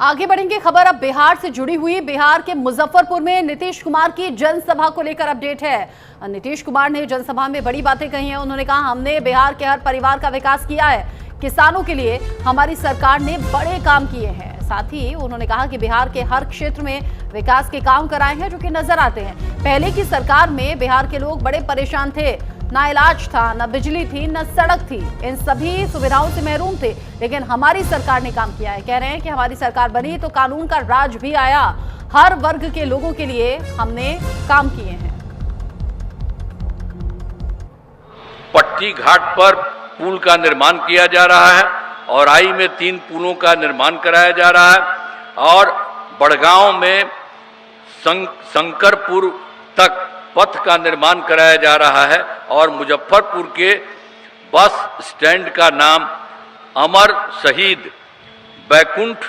आगे बढ़ेंगे। खबर अब बिहार से जुड़ी हुई। बिहार के मुजफ्फरपुर में नीतीश कुमार की जनसभा को लेकर अपडेट है। नीतीश कुमार ने जनसभा में बड़ी बातें कही हैं। उन्होंने कहा, हमने बिहार के हर परिवार का विकास किया है। किसानों के लिए हमारी सरकार ने बड़े काम किए हैं। साथ ही उन्होंने कहा कि बिहार के हर क्षेत्र में विकास के काम कराए हैं जो कि नजर आते हैं। पहले की सरकार में बिहार के लोग बड़े परेशान थे, ना इलाज था, ना बिजली थी, ना सड़क थी, इन सभी सुविधाओं से महरूम थे। लेकिन हमारी सरकार ने काम किया है। कह रहे हैं कि हमारी सरकार बनी तो कानून का राज भी आया। हर वर्ग के लोगों के लिए हमने काम किए हैं। पट्टी घाट पर पुल का निर्माण किया जा रहा है, औराई में 3 पुलों का निर्माण कराया जा रहा है और बड़गांव में शंकरपुर तक पथ का निर्माण कराया जा रहा है और मुजफ्फरपुर के बस स्टैंड का नाम अमर शहीद बैकुंठ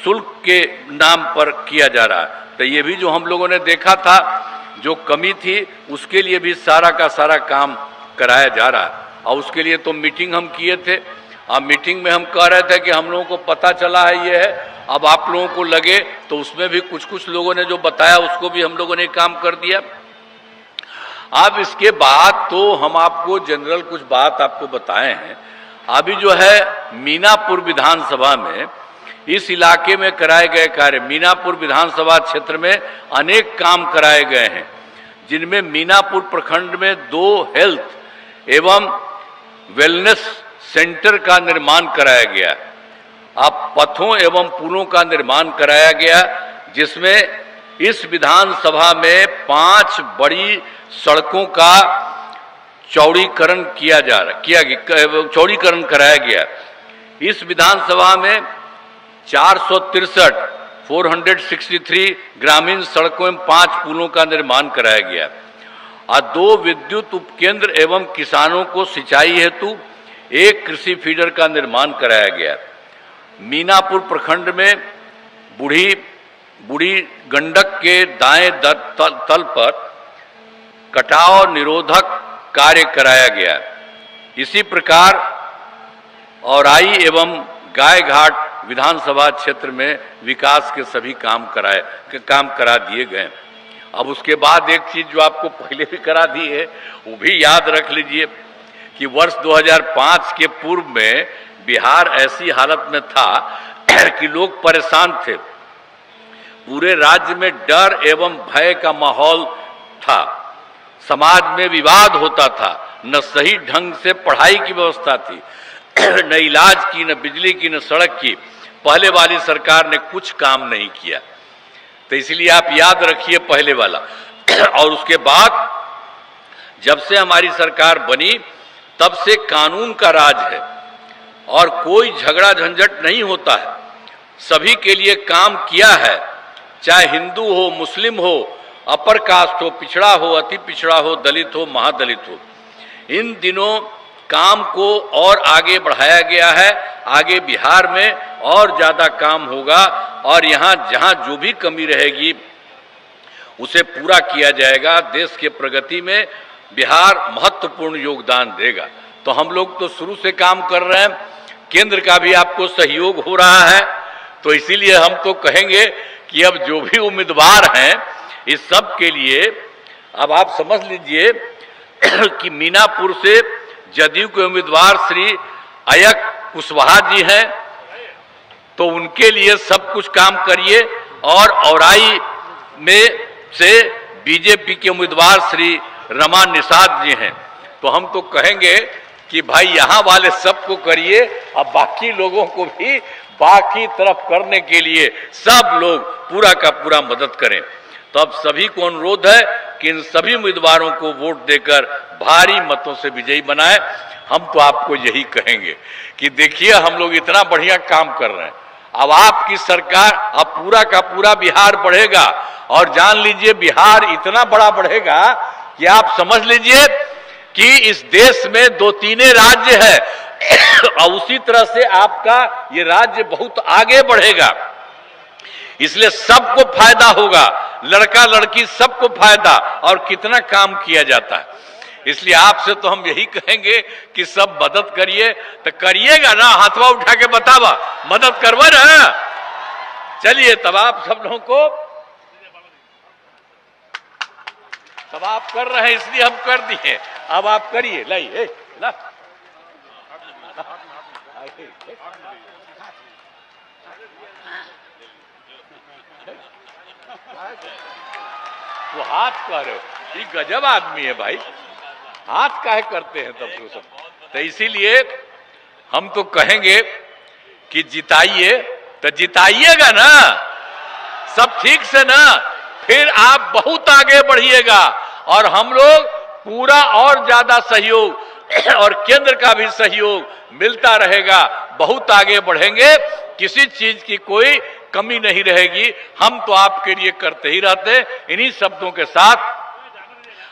शुल्क के नाम पर किया जा रहा है। तो ये भी जो हम लोगों ने देखा था, जो कमी थी, उसके लिए भी सारा का सारा काम कराया जा रहा है। और उसके लिए तो मीटिंग हम किए थे। अब मीटिंग में हम कह रहे थे कि हम लोगों को पता चला है ये है, अब आप लोगों को लगे तो उसमें भी कुछ लोगों ने जो बताया उसको भी हम लोगों ने काम कर दिया। अब इसके बाद तो हम आपको जनरल कुछ बात आपको बताए हैं। अभी जो है मीनापुर विधानसभा में, इस इलाके में कराए गए कार्य, मीनापुर विधानसभा क्षेत्र में अनेक काम कराए गए हैं, जिनमें मीनापुर प्रखंड में 2 हेल्थ एवं वेलनेस सेंटर का निर्माण कराया गया। अब पथों एवं पुलों का निर्माण कराया गया, जिसमें इस विधानसभा में 5 बड़ी सड़कों का चौड़ीकरण चौड़ीकरण कराया गया। इस विधानसभा में 463 ग्रामीण सड़कों एवं 5 पुलों का निर्माण कराया गया और 2 विद्युत उपकेंद्र एवं किसानों को सिंचाई हेतु 1 कृषि फीडर का निर्माण कराया गया। मीनापुर प्रखंड में बूढ़ी गंडक के दाएं तल पर कटाव निरोधक कार्य कराया गया। इसी प्रकार औराई एवं गायघाट विधानसभा क्षेत्र में विकास के सभी काम करा दिए गए। अब उसके बाद एक चीज जो आपको पहले भी करा दी है, वो भी याद रख लीजिए कि वर्ष 2005 के पूर्व में बिहार ऐसी हालत में था कि लोग परेशान थे। पूरे राज्य में डर एवं भय का माहौल था। समाज में विवाद होता था, न सही ढंग से पढ़ाई की व्यवस्था थी, न इलाज की, न बिजली की, न सड़क की। पहले वाली सरकार ने कुछ काम नहीं किया। तो इसलिए आप याद रखिए पहले वाला। और उसके बाद जब से हमारी सरकार बनी तब से कानून का राज है और कोई झगड़ा झंझट नहीं होता है। सभी के लिए काम किया है, चाहे हिंदू हो, मुस्लिम हो, अपर कास्ट हो, पिछड़ा हो, अति पिछड़ा हो, दलित हो, महादलित हो। इन दिनों काम को और आगे बढ़ाया गया है। आगे बिहार में और ज्यादा काम होगा और यहाँ जहाँ जो भी कमी रहेगी उसे पूरा किया जाएगा। देश के प्रगति में बिहार महत्वपूर्ण योगदान देगा। तो हम लोग तो शुरू से काम कर रहे हैं, केंद्र का भी आपको सहयोग हो रहा है। तो इसीलिए हम तो कहेंगे कि अब जो भी उम्मीदवार हैं, इस सब के लिए अब आप समझ लीजिए कि मीनापुर से जदयू के उम्मीदवार श्री अयक कुशवाहा जी हैं, तो उनके लिए सब कुछ काम करिए। और औराई में से बीजेपी के उम्मीदवार श्री रमा निषाद जी हैं, तो हम तो कहेंगे कि भाई यहाँ वाले सबको करिए, अब बाकी लोगों को भी बाकी तरफ करने के लिए सब लोग पूरा का पूरा मदद करें। तो अब सभी को अनुरोध है कि इन सभी उम्मीदवारों को वोट देकर भारी मतों से विजयी बनाएं। हम तो आपको यही कहेंगे कि देखिए हम लोग इतना बढ़िया काम कर रहे हैं, अब आपकी सरकार, अब पूरा का पूरा बिहार बढ़ेगा। और जान लीजिए बिहार इतना बड़ा बढ़ेगा कि आप समझ लीजिए कि इस देश में 2-3 राज्य है और उसी तरह से आपका ये राज्य बहुत आगे बढ़ेगा। इसलिए सबको फायदा होगा, लड़का लड़की सबको फायदा। और कितना काम किया जाता है, इसलिए आपसे तो हम यही कहेंगे कि सब मदद करिए। तो करिएगा ना, हाथवा उठा के बतावा, मदद करवा ना, चलिए तब आप सब लोगों को, तब आप कर रहे हैं इसलिए हम कर दिए, अब आप करिए। लाइए ला, वो हाथ कह रहे हो, ये गजब आदमी है भाई, हाथ काहे करते हैं तब तो सब। तो इसीलिए हम तो कहेंगे कि जिताइए, तो जिताइएगा ना सब ठीक से ना, फिर आप बहुत आगे बढ़िएगा और हम लोग पूरा और ज्यादा सहयोग और केंद्र का भी सहयोग मिलता रहेगा, बहुत आगे बढ़ेंगे, किसी चीज की कोई कमी नहीं रहेगी। हम तो आपके लिए करते ही रहते। इन्हीं शब्दों के साथ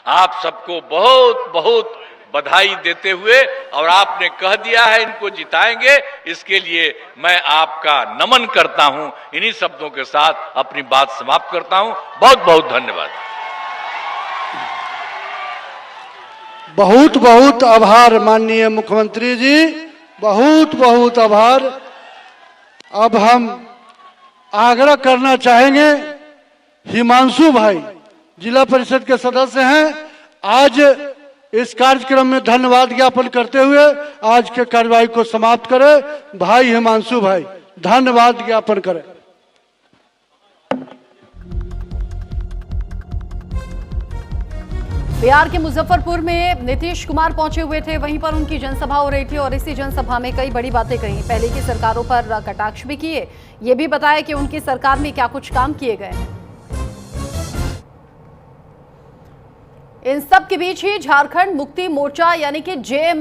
आप सबको बहुत बहुत बधाई देते हुए, और आपने कह दिया है इनको जिताएंगे, इसके लिए मैं आपका नमन करता हूं। इन्हीं शब्दों के साथ अपनी बात समाप्त करता हूं। बहुत बहुत धन्यवाद। बहुत बहुत आभार माननीय मुख्यमंत्री जी, बहुत बहुत आभार। अब हम आग्रह करना चाहेंगे, हिमांशु भाई जिला परिषद के सदस्य हैं, आज इस कार्यक्रम में धन्यवाद ज्ञापन करते हुए आज के कार्यवाही को समाप्त करें। भाई हिमांशु भाई धन्यवाद ज्ञापन करें। बिहार के मुजफ्फरपुर में नीतीश कुमार पहुंचे हुए थे, वहीं पर उनकी जनसभा हो रही थी और इसी जनसभा में कई बड़ी बातें कही। पहले की सरकारों पर कटाक्ष भी किए, ये भी बताया कि उनकी सरकार में क्या कुछ काम किए गए हैं। इन सब के बीच ही झारखंड मुक्ति मोर्चा यानी कि जे